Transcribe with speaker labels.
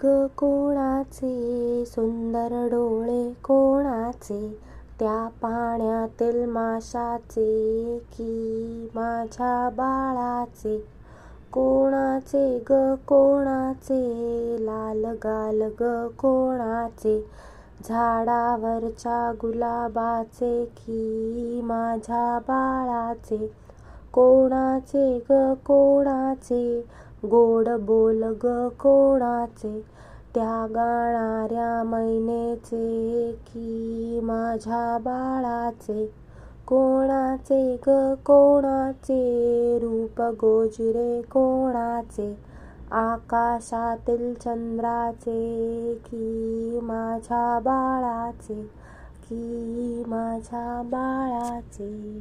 Speaker 1: ग कोणाचे, सुंदर डोळे कोणाचे, त्या पाण्यातील माशाचे की माझ्या बाळाचे. कोणाचे ग कोणाचे, लाल गाल ग कोणाचे, झाडावरच्या गुलाबाचे की माझ्या बाळाचे. कोणाचे ग कोणाचे, गोड बोल ग कोणाचे, त्या गाणाऱ्या मैनेचे की माझ्या बाळाचे. कोणाचे ग कोणाचे, रूप गोजिरे कोणाचे, आकाशातील चंद्राचे की माझ्या बाळाचे, की माझ्या बाळाचे.